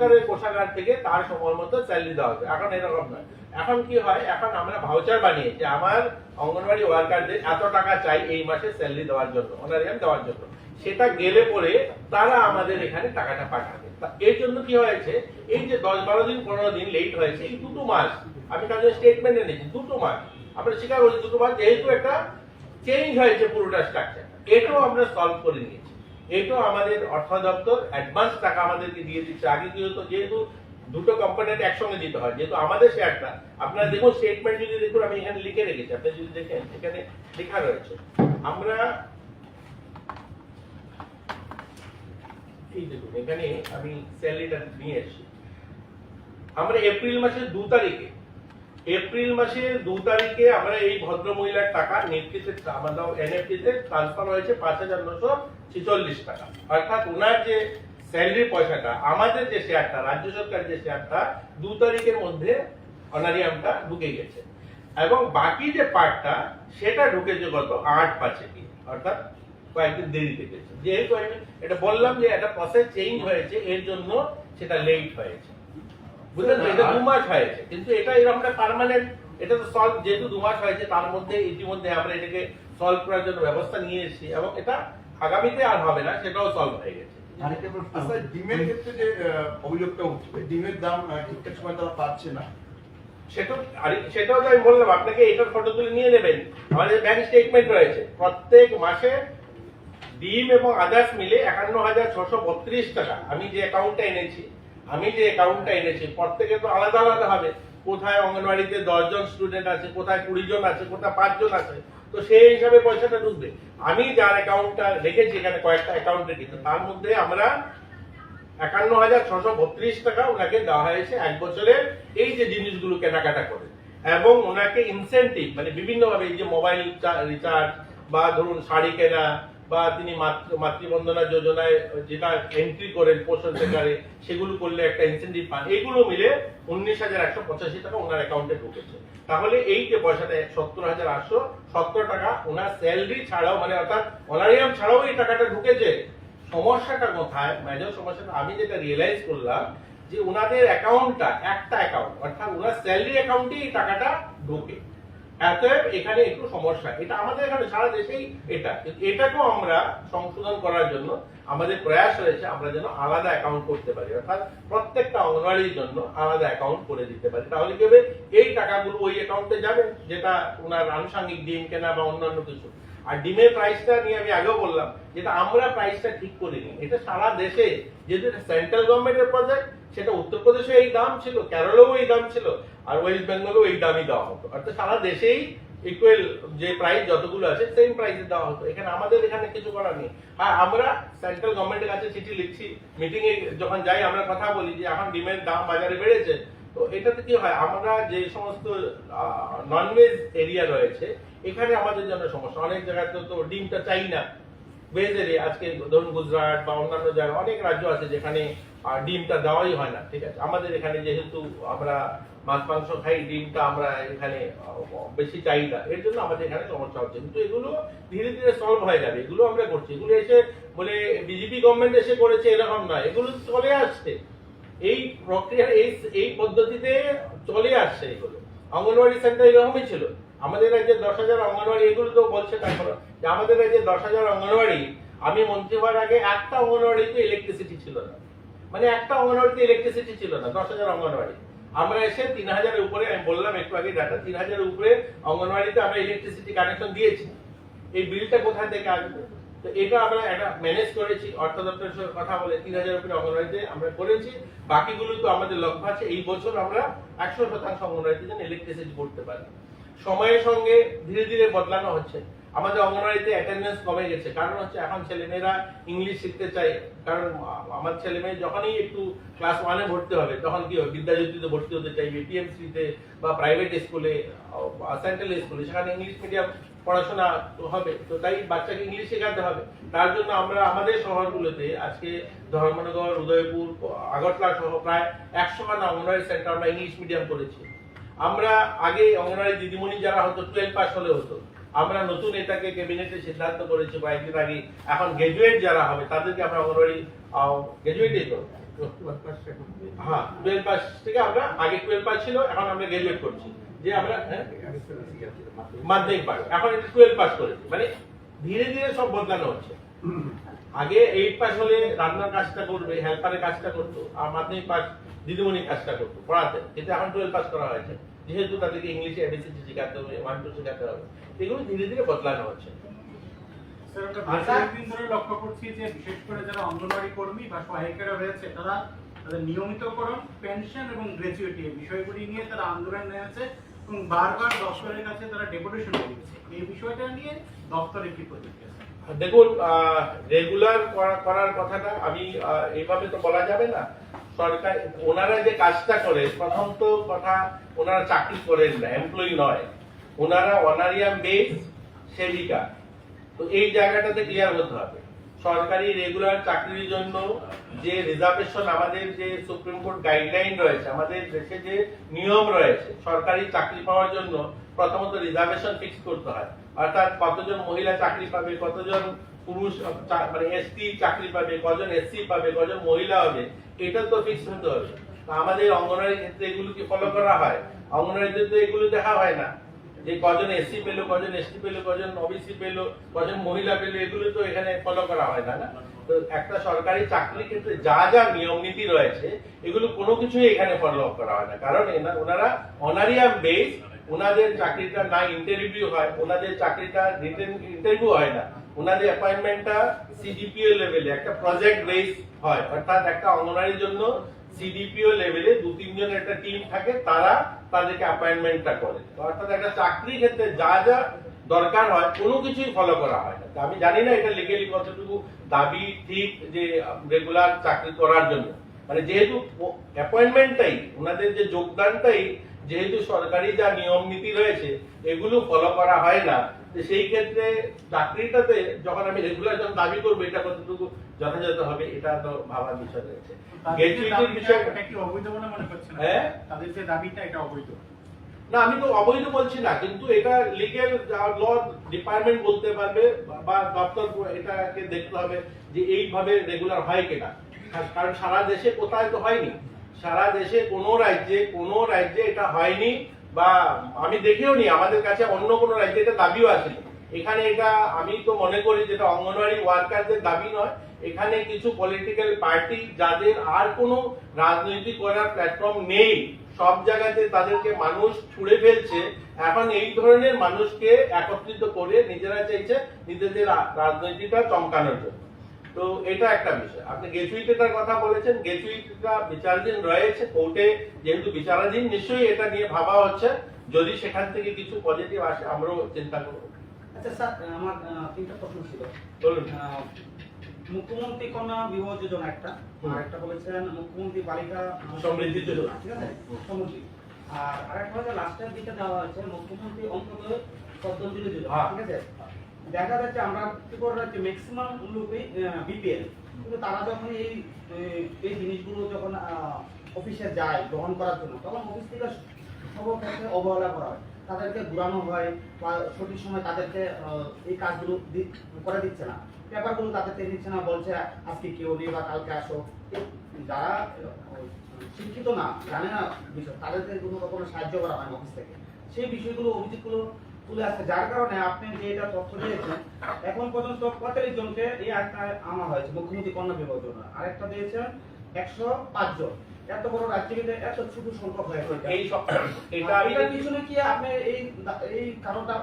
সরকারের কোষাগার থেকে তার সময় মতো স্যালারি দেওয়া হবে। এখন এরকম নয়, এখন কি হয়, এখন আমরা ভাউচার বানিয়ে যে আমার অঙ্গনওয়াড়ি ওয়ার্কারদের এত টাকা চাই এই মাসে স্যালারি দেওয়ার জন্য, অনারিয়াম দেওয়ার জন্য, সেটা গেলে পরে তারা আমাদের এখানে টাকাটা পাঠাবে। এর জন্য কি হয়েছে, এই যে 10-12 দিন 15 দিন লেট হয়েছে, এই 2 মাস আমি তাদের স্টেটমেন্ট এনেছি, 2 মাস আমরা স্বীকার করছি, 2 মাস যেহেতু একটা চেঞ্জ হয়েছে পুরোটা স্ট্রাকচার, এটাও আমরা সলভ করে নিয়েছি। এটাও আমাদের অর্থ দপ্তর অ্যাডভান্স টাকা আমাদেরকে দিয়ে দিচ্ছে। আগে কি হতো, যেহেতু দুটো কম্পোনেন্ট একসঙ্গে দিতে হয়, যেহেতু আমাদের শেয়ারটা, আপনারা দেখুন স্টেটমেন্ট যদি দেখুন, আমি এখানে লিখে রেখেছি, আপনি যদি দেখেন এখানে লেখা রয়েছে, আমরা এই দেখুন এখানে আমি স্যালারিটা নিয়ে এসেছি। আমরা এপ্রিল মাসের 2 তারিখে আমরা এই ভদ্র মহিলার টাকা নেফটিতে আমাদের এনএফটিতে ট্রান্সফার হয়েছে 5,946 টাকা। অর্থাৎ ওনার যে স্যালারি পয়সাটা, আমাদের যে শেয়ারটা, রাজ্য সরকার যে শেয়ারটা 2 তারিখের মধ্যে অনারিয়ামটা ঢুকে গেছে, এবং বাকি যে পার্টটা সেটা ঢুকেছে গত 8/5 কি, অর্থাৎ কয়েকদিন দেরিতে গেছে। যেহেতু আমি এটা বললাম যে একটা প্রসেস চেঞ্জ হয়েছে, এর জন্য সেটা লেট হয়েছে, বুঝলেন? এটা 2 মাস হয়েছে, কিন্তু এটা এরকম পার্মানেন্ট, এটা তো সলভ, যেহেতু 2 মাস হয়েছে তার মধ্যে ইতিমধ্যে আমরা এটাকে সলভ করার জন্য ব্যবস্থা নিয়ে এসেছি, এবং এটা আগামীতে আর হবে না, সেটাও সলভ হয়ে গেছে। আচ্ছা, ডিমের ক্ষেত্রে যে অভিযোগটা উঠবে, ডিমের দাম ঠিকঠাক সময় তারা পাচ্ছে না, সেটাও তো আমি বললাম আপনাকে, এটার ফটো তুলে নিয়ে নেবেন। আমাদের ব্যাংক স্টেটমেন্ট রয়েছে, প্রত্যেক মাসে ডিম এবং আদার্স মিলে 51,632 টাকা আমি যে অ্যাকাউন্টটা এনেছি, প্রত্যেকে তো আলাদা আলাদা হবে, কোথায় অঙ্গনওয়াড়িতে 10 জন স্টুডেন্ট আছে, কোথায় 20 জন আছে, কোথায় 5 জন আছে, তো সেই হিসাবে পয়সাটা ঢুকবে। আমি যার অ্যাকাউন্টটা রেখেছি, এখানে কয়েকটা অ্যাকাউন্ট রেখেছি, তার মধ্যে আমরা 51,632 টাকা ওনাকে দেওয়া হয়েছে 1 বছরের এই যে জিনিসগুলো কেনাকাটা করে, এবং ওনাকে ইনসেন্টিভ মানে বিভিন্ন ভাবে, এই যে মোবাইল রিচার্জ বা ধরুন শাড়ি কেনা, বা তিনি মাতৃবন্দনা যোজনায় যেটা এন্ট্রি করেন পোষণ সেকারে, সেগুলো করলে একটা ইনসেন্টিভ পান, এগুলো মিলে 19,185 টাকা ওনার অ্যাকাউন্টে ঢুকেছে। তাহলে এই যে পয়সাটা 70,870 টাকা ওনার স্যালারি ছাড়াও, মানে অর্থাৎ অনারিয়াম ছাড়াও এই টাকাটা ঢুকেছে। সমস্যাটা কোথায়, মেজর সমস্যাটা আমি যেটা রিয়েলাইজ করলাম, যে ওনাদের অ্যাকাউন্টটা একটা অ্যাকাউন্ট, অর্থাৎ ওনার স্যালারি অ্যাকাউন্টে এই টাকাটা ঢোকে, অতএব এখানে একটু সমস্যা। এটা আমাদের এখানে সারা দেশেই এটাকেও আমরা সংশোধন করার জন্য আমাদের প্রয়াস রয়েছে, আমরা যেন আলাদা অ্যাকাউন্ট করতে পারি, অর্থাৎ প্রত্যেকটা অঙ্গনওয়াড়ির জন্য আলাদা অ্যাকাউন্ট করে দিতে পারি। তাহলে কি হবে, এই টাকাগুলো ওই অ্যাকাউন্টে যাবে, যেটা ওনার আনুষঙ্গিক ডিম কেনা বা অন্যান্য কিছু। আর ডিমের প্রাইসটা নিয়ে আমি আগেও বললাম, যেটা আমরা প্রাইসটা ঠিক করিনি, এটা সারা দেশে, যেহেতু এটা সেন্ট্রাল গভর্নমেন্টের প্রজেক্ট, সেটা উত্তরপ্রদেশে এই দাম ছিল, কেরলেও এই দাম ছিল, আর ওয়েস্ট বেঙ্গলেও এই দামই দেওয়া হতো, অর্থাৎ সারা দেশেই ইকুয়াল যে প্রাইস যতগুলো আছে সেম প্রাইসে দেওয়া হতো। এখানে আমাদের এখানে কিছু করার নেই। আর আমরা সেন্ট্রাল গভর্নমেন্টের কাছে চিঠি লিখছি, মিটিং এ যখন যাই আমরা কথা বলি যে এখন ডিমের দাম বাজারে বেড়েছে, তো এটাতে কি হয়, আমরা যে সমস্ত ননভেজ এরিয়া রয়েছে এখানে আমাদের জন্য সমস্যা, অনেক জায়গাতে তো ডিমটা চাই না, ভেজ এরিয়া, আজকে ধরুন গুজরাট বা অন্যান্য জায়গায় অনেক রাজ্য আছে যেখানে ডিমটা দেওয়াই হয় না, ঠিক আছে। আমাদের এখানে যেহেতু আমরা মাছ মাংস খাই, ডিমটা আমরা এখানে বেশি চাহিদা, এর জন্য আমাদের এখানে সমস্যা হচ্ছে। কিন্তু এগুলো ধীরে ধীরে সলভ হয়ে যাবে, এগুলো আমরা করছি। এগুলো এসে বলে বিজেপি গভর্নমেন্ট এসে করেছে এরকম নয়, এগুলো চলে আসছে, এই প্রক্রিয়া এই পদ্ধতিতে চলে আসছে। এগুলো অঙ্গনওয়াড়ি সেন্টার এরকমই ছিল, আমাদের রাজ্যে 10,000 অঙ্গনওয়াড়ি, এগুলো তো বলছে তারপর যে আমাদের রাজ্যে 10,000 অঙ্গনওয়াড়ি, আমি মন্ত্রী হওয়ার আগে একটা অঙ্গনওয়াড়িতে ইলেকট্রিসিটি ছিল না, মানে একটা অঙ্গনওয়াড়িতে ইলেকট্রিসিটি ছিল না, 10,000 অঙ্গনওয়াড়ি। আমরা এসে 3,000-এর উপরে, আমি বললাম একটু আগে ডাটা, 3,000-এর উপরে অঙ্গনওয়াড়িতে আমরা ইলেকট্রিসিটি কানেকশন দিয়েছি। এই বিলটা কোথা থেকে আসবে, তো এটা আমরা একটা ম্যানেজ করেছি, অর্থ দপ্তরের সঙ্গে কথা বলে 3,000-এর উপরে অঙ্গনওয়াড়িতে আমরা করেছি। বাকিগুলো তো আমাদের লক্ষ্য আছে, এই বছর আমরা 100% অঙ্গনওয়াড়িতে যেন ইলেকট্রিসিটি করতে পারি। সময়ের সঙ্গে ধীরে ধীরে বদলানো হচ্ছে। আমাদের অঙ্গনওয়াড়িতে অ্যাটেন্ডেন্স কমে গেছে, কারণ হচ্ছে এখন ছেলেমেয়েরা ইংলিশ শিখতে চায়, কারণ আমার ছেলেমেয়ে যখনই একটু ক্লাস 1-এ ভর্তি হবে তখন কি হবে, বিদ্যাজ্যোতিতে ভর্তি হতে চাইবে, টিএমসিতে বা প্রাইভেট স্কুলে, সেন্ট্রাল স্কুলে, সেখানে ইংলিশ মিডিয়াম পড়াশোনা হবে, তো তাই বাচ্চাকে ইংলিশ শেখাতে হবে। তার জন্য আমরা আমাদের শহরগুলোতে আজকে ধর্মনগর, উদয়পুর, আগরতলা সহ প্রায় 100খানা অঙ্গনওয়াড়ি সেন্টার আমরা ইংলিশ মিডিয়াম করেছি। আমরা আগে অঙ্গনওয়াড়ি দিদিমণি যারা হতো 12 পাস হলে হতো, আমরা নতুন এটাকে ক্যাবিনেটে সিদ্ধান্ত করেছি কয়েকদিন আগে, এখন গ্রাজুয়েট যারা হবে তাদেরকে আমরা অঙ্গনওয়াড়ি গ্রাজুয়েটই তো হ্যাঁ 12 পাস থেকে আমরা আগে 12 পাস ছিল, এখন আমরা গ্রাজুয়েট করছি, যে আমরা মাধ্যমিক পাস, এখন এটা 12 পাস করেছি। মানে ধীরে ধীরে সব বদলানো হচ্ছে। আগে 8 পাস হলে রান্নার কাজটা করবে, হেল্পারের কাজটা করতো, আর মাধ্যমিক পাস দিদিমণির কাজটা করতো পড়াতে, কিন্তু এখন 12 পাস করা হয়েছে, যেহেতু তাদেরকে ইংলিশে এবিসিডি শেখাতে হবে, 1 2 শেখাতে হবে, এগুলো ধীরে ধীরে বদলানো হচ্ছে। স্যার, আমরা দীর্ঘদিন ধরে লক্ষ্য করছি যে বিশেষ করে যারা অঙ্গনওয়াড়ি কর্মী বা সহায়িকারা রয়েছে, তারা তাদের নিয়মিতকরণ, পেনশন এবং গ্র্যাচুইটি এই বিষয়গুলি নিয়ে তারা আন্দোলন নিয়েছে এবং বারবার দপ্তরের কাছে তারা ডেপুটেশন দিয়েছে। এই বিষয়টা নিয়ে দপ্তরে কি প্রতিক্রিয়া? দেখুন, রেগুলার করার কথাটা আমি এইভাবে তো বলা যাবে না। সরকার ওনারা যে কাজটা করে, প্রথম তো কথা, ওনারা চাকরি করেন না, এমপ্লয়ি নয়, ওনারা অনারিয়াম বেস সেবিকা। তো এই জায়গাটাতে ক্লিয়ার হতে হবে। সরকারি রেগুলার চাকরির জন্য যে রিজার্ভেশন, আমাদের যে সুপ্রিম কোর্ট গাইডলাইন রয়েছে, আমাদের দেশে যে নিয়ম রয়েছে, সরকারি চাকরি পাওয়ার জন্য প্রথমত রিজার্ভেশন ফিক্স করতে হয়। অর্থাৎ কতজন মহিলা চাকরি পাবে, কতজন পুরুষ মানে এসটি চাকরি পাবে, কজন এসসি পাবে, কজন মহিলা হবে, এটা তো ফিক্স হতে হবে। আমাদের অঙ্গনওয়াড়ির ক্ষেত্রে এগুলো কি ফলো করা হয়? অঙ্গনওয়াড়িতে তো এগুলো দেখা হয় না, যে কজন এসসি পেলো, কজন এসটি পেলো, কজন ওবিসি পেলো, কজন মহিলা পেলো, এগুলো তো এখানে ফলো করা হয় না। তো একটা সরকারি চাকরির ক্ষেত্রে যা যা নিয়ম নীতি রয়েছে, এগুলো কোনো কিছুই এখানে ফলো করা হয় না। কারণ ওনারা অনারিয়াম বেস, ওনাদের চাকরিটা না ইন্টারভিউ হয়, ওনাদের চাকরিটা রিটেন ইন্টারভিউ হয় না, ওনাদের অ্যাপয়েন্টমেন্টটা সিডিপিও লেভেলে একটা প্রজেক্ট বেস হয়। অর্থাৎ একটা অঙ্গনওয়াড়ির জন্য সিডিপিও লেভেলে 2-3 জনের একটা টিম থাকে, তারা তাদেরকে অ্যাপয়েন্টমেন্টটা করে। অর্থাৎ একটা চাকরির ক্ষেত্রে যা যা দরকার হয় কোনো কিছুই ফলো করা হয় না। আমি জানি না এটা লিগ্যালি কতটুকু দাবি ঠিক, যে রেগুলার চাকরি করার জন্য, মানে যেহেতু অ্যাপয়েন্টমেন্টটাই, ওনাদের যে যোগদানটাই, যেহেতু সরকারি যা নিয়ম নীতি রয়েছে এগুলো ফলো করা হয় না, সেই ক্ষেত্রে চাকরিটাতে যখন আমি রেগুলার যখন দাবি করবো, এটা কতটুকু যথাযথ হবে, এটা তো ভাবার বিষয় রয়েছে। গ্র্যাচুইটির বিষয়টা কি অবৈধ বলে মনে করছেন? হ্যাঁ, তাদের যে দাবিটা, এটা অবৈধ না, আমি তো অবৈধ বলছি না, কিন্তু এটা লিগ্যাল ল ডিপার্টমেন্ট বলতে পারবে, বা দপ্তর এটাকে দেখতে হবে যে এইভাবে রেগুলার হয় কিনা। কারণ সারা দেশে কোথায় তো হয়নি, সারা দেশে কোনো রাজ্যে এটা হয়নি, বা আমি দেখেও নি, আমাদের কাছে অন্য কোনো রাজ্যে এটা দাবিও আসেনি। এখানে এটা আমি তো মনে করি যেটা অঙ্গনওয়াড়ি ওয়ার্কারদের দাবি নয়, এখানে কিছু পলিটিক্যাল পার্টি যাদের আর কোনো রাজনৈতিক করার প্ল্যাটফর্ম নেই, সব জায়গাতে তাদেরকে মানুষ ছুড়ে ফেলছে, এখন এই ধরনের মানুষকে একত্রিত করে নিজেরা চাইছে নিজেদের রাজনীতিটা চমকানোর জন্য। তো এটা একটা বিষয়। আপনি গ্র্যাচুইটিটার কথা বলেছেন, গ্র্যাচুইটিটা বিচারাধীন রয়েছে কোর্টে, যেহেতু বিচারাধীন, নিশ্চয়ই এটা নিয়ে ভাবা হচ্ছে। যদি সেখান থেকে কিছু পজিটিভ আসে, আমরাও চিন্তা করব। আচ্ছা স্যার, আমার 3টা প্রশ্ন ছিল। বলুন। মুখ্যমন্ত্রী কন্যা বিবাহ যোজনা একটা, আর একটা বলেছেন মুখ্যমন্ত্রী বালিকা সমৃদ্ধি যোজনা, ঠিক আছে, সমৃদ্ধি। আর আরেকটা হচ্ছে লাস্টের দিকে দেওয়া হয়েছে মুখ্যমন্ত্রী অন্তত পদ্মঞ্জলি যোজনা, ঠিক আছে। দেখা যাচ্ছে আমরা কি করে রাখছি, ম্যাক্সিমাম লোকই বিপিএল, কিন্তু তারা যখন এই জিনিসগুলো যখন অফিসে যায় গ্রহণ করার জন্য, তখন অফিস থেকে সব ক্ষেত্রে অবহেলা করা হয়, তাদেরকে ঘুরানো হয়, বা সঠিক সময় তাদেরকে এই কাজগুলো করে দিচ্ছে না, পেপারগুলো তাদেরকে দিচ্ছে না, বলছে আজকে কেউ নেই বা কালকে আসো। যারা শিক্ষিত না, জানে না বিষয়, তাদেরকে কোনো রকমের সাহায্য করা হয় অফিস থেকে। সেই বিষয়গুলো, অভিযোগগুলো তুলে আসছে, যার কারণে আপনি যে এটা তথ্য দিয়েছেন, এখন পর্যন্ত 45 জনকে এই একটা আনা হয়েছে মুখ্যমন্ত্রী কন্যা বিবাহ যোজনা, আরেকটা দিয়েছেন 105 জন। এত বড় রাজ্যে এত ছোট সংখ্যক হয়ে গেছে। এটার পিছনে কি আপনি এই কারণটা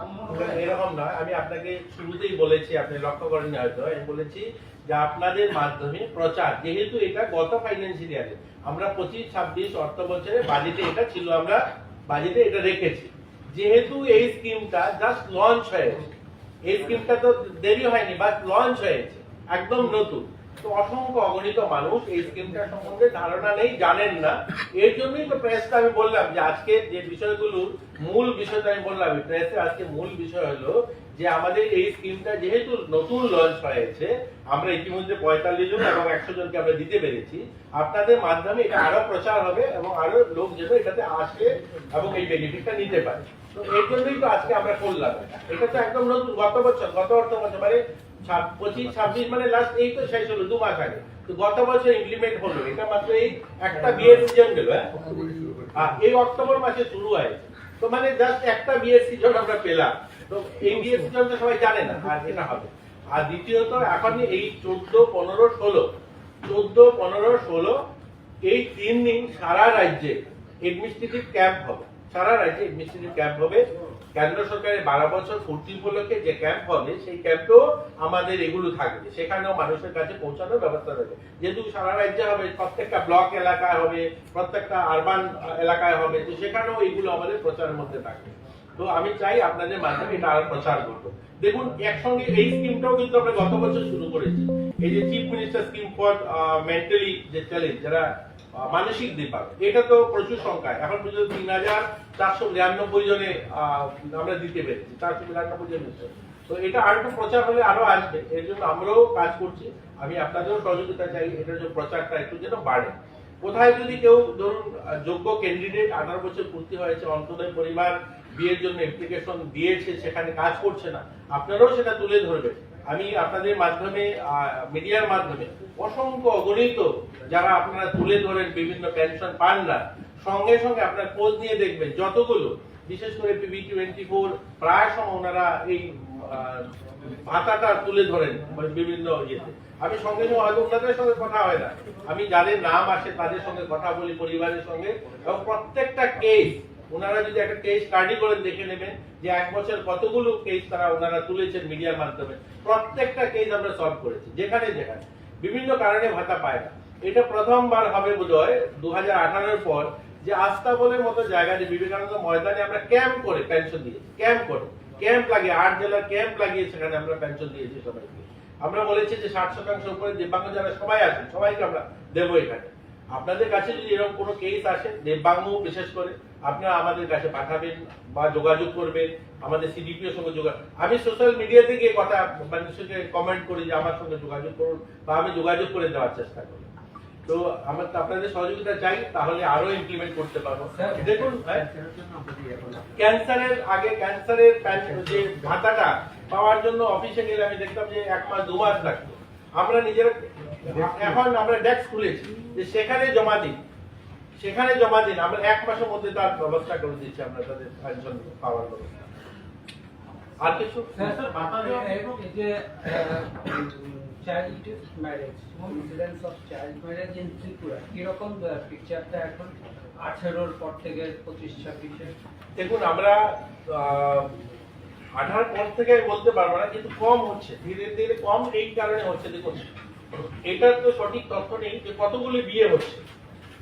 এরকম নয়, আমি আপনাকে শুরুতেই বলেছি, আপনি লক্ষ্য করেন হয়তো, আমি বলেছি যে আপনাদের মাধ্যমে প্রচার, যেহেতু এটা গত ফাইন্যান্সিয়াল ইয়ারে আমরা 25-26 অর্থ বছরে বাজেটে এটা ছিল, আমরা বাজেটে এটা রেখেছি। যেহেতু এই স্কিমটা জাস্ট লঞ্চ হয়েছে, এই স্কিমটা তো দেরি হয়নি, বাট লঞ্চ হয়েছে, একদম নতুন, তো অসংখ্য অগণিত মানুষ এই স্কিমটা সম্বন্ধে ধারণা নেই, জানেন না। এর জন্যই তো প্রেসটা আমি বললাম যে আজকে যে বিষয়গুলো মূল বিষয়টা আমি বললাম, প্রেসে আজকে মূল বিষয় হলো যে আমাদের এই স্কিমটা যেহেতু নতুন লঞ্চ হয়েছে, আমরা ইতিমধ্যে 45 জন এবং 100 জনকে আমরা দিতে পেরেছি। আপনাদের মাধ্যমে এটা আরো প্রচার হবে এবং আরো লোক যেন এটাতে আসে এবং এই বেনিফিটটা নিতে পারে। তো এর জন্যই তো আজকে আমরা করলাম এটা তো একদম নতুন, গত অর্থ বছর মানে 25-26 মানে লাস্ট এই তো শেষ হলো 2 মাস আগে। তো গত বছর ইমপ্লিমেন্ট হলো, এটা মাত্র এই একটা বিয়ের সিজন গেল, এই অক্টোবর মাসে শুরু হয়েছে। তো মানে জাস্ট একটা বিয়ের সিজন আমরা পেলাম। তো এই বিয়ের সিজন তো সবাই জানে না, আর এটা হবে। আর দ্বিতীয়ত এখন এই 14, 15, 16 এই 3 দিন সারা রাজ্যে এডমিনিস্ট্রেটিভ ক্যাম্প হবে। সারা রাজ্যে এডমিনিস্ট্রেটিভ ক্যাম্প হবে। কেন্দ্র সরকারের 12 বছর পূর্তি উপলক্ষে যে ক্যাম্প হবে, সেই ক্যাম্পেও আমাদের এগুলো থাকবে, সেখানেও মানুষের কাছে পৌঁছানোর ব্যবস্থা থাকবে। যেহেতু সারা রাজ্যে হবে, প্রত্যেকটা ব্লক এলাকায় হবে, প্রত্যেকটা আরবান এলাকায় হবে, তো সেখানেও এগুলো আমাদের প্রচারের মধ্যে থাকবে। তো আমি চাই আপনাদের মাধ্যমে এটা আরো প্রচার করবো। দেখুন, একসঙ্গে এই স্কিমটাও কিন্তু আমরা গত বছর শুরু করেছি। এই যে chief minister scheme for mentally যে চ্যালেঞ্জ, যারা মানসিক বিভাগ, এটা তো প্রচুর সংখ্যায়, এখন পর্যন্ত 3492 জনে আমরা দিতে পেরেছি, 492 জন। তো এটা আর একটু প্রচার হলে আরো আসবে, এর জন্য আমরাও কাজ করছি। আমি আপনাদেরও সহযোগিতা চাই, এটার জন্য প্রচারটা একটু যেন বাড়ে। কোথায় যদি কেউ ধরুন যোগ্য ক্যান্ডিডেট 18 বছর পূর্তি হয়েছে, অন্তদয় পরিবার বিয়ের জন্য অ্যাপ্লিকেশন দিয়েছে, সেখানে কাজ করছে না, আপনারাও সেটা তুলে ধরবেন। আমি আপনাদের মাধ্যমে, মিডিয়ার মাধ্যমে অসংখ্য অগণিত যারা আপনারা তুলে ধরেন বিভিন্ন পেনশন পান না, সঙ্গে সঙ্গে আপনার খোঁজ নিয়ে দেখবেন যতগুলো, বিশেষ করে PB24 প্রায় সময় ওনারা এই ভাতাটা তুলে ধরেন বিভিন্ন ইয়েতে। আমি সঙ্গে সঙ্গে হয়তো ওনাদের সঙ্গে কথা হয় না, আমি যাদের নাম আসে তাদের সঙ্গে কথা বলি, পরিবারের সঙ্গে, এবং প্রত্যেকটা কেস ওনারা যদি একটা কেস স্টাডি করে দেখে নেবেন যে 1 বছর কতগুলো কেস ওনারা তুলেছেন মিডিয়ার মাধ্যমে, প্রত্যেকটা কেস আমরা সলভ করেছি। যেখানে যেখানে বিভিন্ন কারণে ভাতা পায় না, এটা প্রথমবার হবে বোধহয় 2018-এর পর, যে আস্তাবলের মতো জায়গায়, যে বিবেকানন্দ ময়দানে আমরা ক্যাম্প করে পেনশন দিয়েছি, ক্যাম্প লাগিয়ে 8 জেলার ক্যাম্প লাগিয়ে সেখানে আমরা পেনশন দিয়েছি সবাইকে। আমরা বলেছি যে 60% উপরে দিব্যাঙ্গ যারা সবাই আছেন, সবাইকে আমরা দেবো এখানে। আপনাদের কাছে যদি এরকম কোনো কেস আসে, দিব্যাঙ্গ বিশেষ করে, আপনারা আমাদের কাছে পাঠাবেন বা যোগাযোগ করবেন, আমাদের CDPO সঙ্গে যোগাযোগ। আমি সোশ্যাল মিডিয়াতে গিয়ে কথা মানুষকে কমেন্ট করি যে আমার সঙ্গে যোগাযোগ করুন, বা আমি যোগাযোগ করে দেওয়ার চেষ্টা করি। তো আমরা আপনাদের সহযোগিতা চাই, তাহলে আরো ইমপ্লিমেন্ট করতে পারবো। দেখুন, ক্যান্সারের আগে ক্যান্সারের যে ভাতাটা পাওয়ার জন্য অফিসে গেলে আমি দেখতাম যে 1 মাস 2 মাস লাগতো। আমরা নিজেরা এখন আমরা ডেস্ক খুলেছি যে সেখানে জমা দিন, আমরা 1 মাসের মধ্যে তার ব্যবস্থা করে দিচ্ছি, আমরা তাদের পেনশন পাওয়ার ব্যবস্থা। আর কিছু এবং এই যে child marriage, incidence of child marriage in Tripura, কিরকম পিকচারটা এখন 18-র পর থেকে 25-26-এ? দেখুন, আমরা 18 পর থেকে বলতে পারবো না, কিন্তু কম হচ্ছে, ধীরে ধীরে কম। এই কারণে হচ্ছে, দেখুন এটার তো সঠিক তথ্য নেই যে কতগুলো বিয়ে হচ্ছে,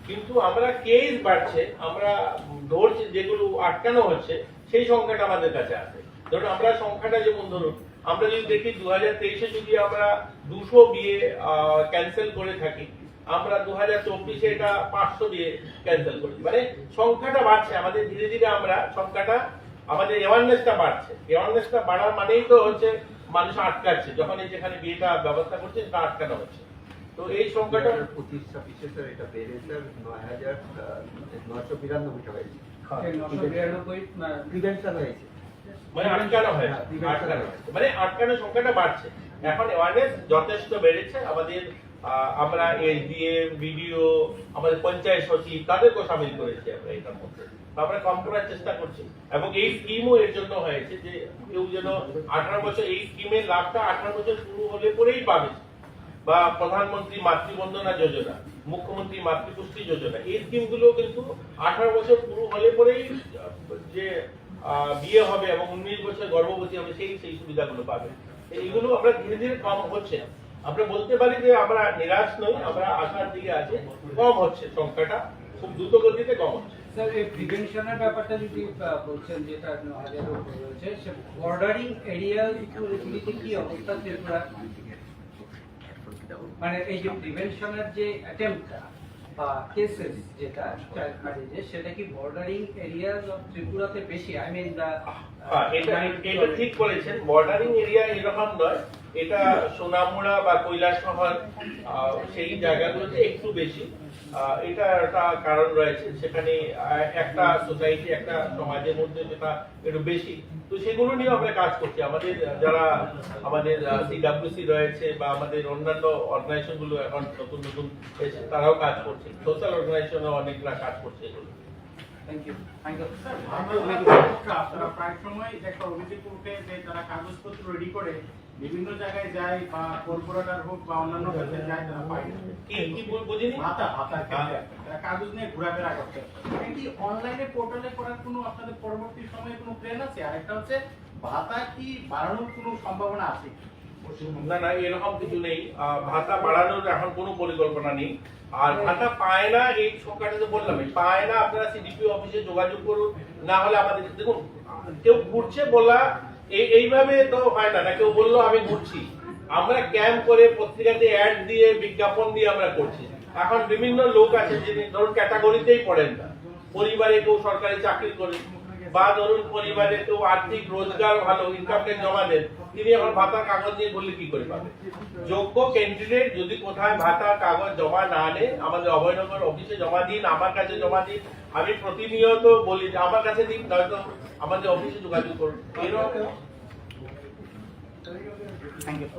কিন্তু আমরা কেস বাড়ছে, আমরা ধরছি যেগুলো আটকানো হচ্ছে, সেই সংখ্যাটা আমাদের কাছে আছে। ধরুন আমরা সংখ্যাটা যেমন ধরুন, আমরা যদি দেখি 2023-এ যদি আমরা 200 বিয়ে ক্যান্সেল করে থাকি, আমরা 2024-এ এটা 500 বিয়ে ক্যান্সেল করি। মানে সংখ্যাটা বাড়ছে আমাদের, ধীরে ধীরে আমরা সংখ্যাটা, আমাদের অ্যাওয়ারনেসটা বাড়ছে। অ্যাওয়ারনেসটা বাড়ার মানেই তো হচ্ছে মানুষ আটকাচ্ছে, যখন এই যেখানে বিয়েটা ব্যবস্থা করছে তা আটকানো হচ্ছে। তো এই সংখ্যাটা 25-26 স্যার এটা বেড়ে স্যার 9,992 হয়েছে। 992 প্রিভেনশন হয়েছে, মানে আটকানো হয়েছে, মানে আটকানোর সংখ্যাটা বাড়ছে। এখন অ্যাওয়ারনেস যথেষ্ট বেড়েছে আমাদের। আমরা SDM, BDO, আমাদের পঞ্চায়েত সচিব, তাদেরকেও সামিল করেছি আমরা এটার মধ্যে। আমরা কম করার চেষ্টা করছি, এবং এই স্কিমও এর জন্য হয়েছে যে কেউ যেন 18 বছর, এই স্কিমের লাভটা 18 বছর শুরু হলে পরেই পাবে। বা প্রধানমন্ত্রী মাতৃবন্দনা যোজনা, মুখ্যমন্ত্রী মাতৃপুষ্টি যোজনা, এই স্কিমগুলো কিন্তু 18 বছর পুরো হলে পরেই যে বিয়ে হবে এবং 19 বছর গর্ভবতী হবে, সেই সুবিধাগুলো পাবে। এইগুলো আমরা ধীরে ধীরে কম হচ্ছে। আমরা বলতে পারি যে আমরা নিরাশ নই, আমরা আশার দিকে আছি, কম হচ্ছে, সংখ্যাটা খুব দ্রুত গতিতে কম হচ্ছে। স্যার, এই প্রিভেনশনের ব্যাপারটা যদি বলছেন, যেটা 9,000-এর উপরে রয়েছে, সে বর্ডারিং এরিয়াগুলিতে কি অবস্থা ত্রিপুরা? মানে এই যে প্রিভেনশনের যে অ্যাটেম্পটটা বা কেসেস যেটা চাইল্ড ম্যারেজে, সেটা কি বর্ডারিং এরিয়াজ অফ ত্রিপুরাতে বেশি? আই মিন এটা ঠিক বলেছেন, বর্ডারিং এরিয়া এরকম নয়, এটা সোনামুড়া বা কৈলাসহর সেই জায়গাগুলোতে একটু বেশি। এটা একটা কারণ রয়েছে, সেখানে একটা সোসাইটি, একটা সমাজের মধ্যে যেটা একটু বেশি, তো সেগুলো নিয়ে আমরা কাজ করছি। আমাদের যারা আমাদের সিডব্লিউসি রয়েছে বা আমাদের অন্যান্য অর্গানাইজেশন গুলো এখন নতুন নতুন এসে তারাও কাজ করছে, সোশ্যাল অর্গানাইজেশনও অনেকগুলা কাজ করছে এগুলো। Thank you thank you sir, আপনারা প্রায় সময় যে একটা অভিযোগ উঠে যে তারা কাগজপত্র রেডি করে বিভিন্ন জায়গায় যায় বা কর্পোরেটর হোক বা অন্যান্য কাজে যায়, তারা পায় না। কি বুঝিনি? ভাতার ক্ষেত্রে তারা কাগজ নিয়ে ঘোরাফেরা করতে হয়। এটা কি অনলাইনে পোর্টালে করার কোনো আপনাদের পরবর্তী সময়ে কোনো প্ল্যান আছে? আর একটা হচ্ছে ভাতা কি বাড়ানোর কোনো সম্ভাবনা আছে? না না, এরকম কিছু নেই। ভাতা বাড়ানোর এখন কোনো পরিকল্পনা নেই। আর ভাতা পায় না এই সংখ্যাটা তো বললাম, পায় না, আপনারা সিডিপি অফিসে যোগাযোগ করুন। না হলে আমাদের দেখুন, কেউ ঘুরছে বলা এইভাবে তো হয় না। কেউ বললো আমি ঘুরছি, আমরা ক্যাম্প করে পত্রিকাতে অ্যাড দিয়ে বিজ্ঞাপন দিয়ে আমরা করছি। এখন বিভিন্ন লোক আছে যিনি ধরুন ক্যাটাগরিতেই পড়েন না, পরিবারে কেউ সরকারি চাকরি করে বা ধরুন পরিবারে কেউ আর্থিক রোজগার ভালো, ইনকাম ট্যাক্স জমা দেন, তিনি এখন ভাতার কাগজ নিয়ে বললে কি করে পাবে? যোগ্য ক্যান্ডিডেট যদি কোথায় ভাতার কাগজ জমা না আনে, আমাদের অভয়নগর অফিসে জমা দিন, আমার কাছে জমা দিন। আমি প্রতিনিয়ত বলি যে আমার কাছে দিন, নয়তো আমাদের অফিসে যোগাযোগ করুন। এরকম থ্যাংক ইউ।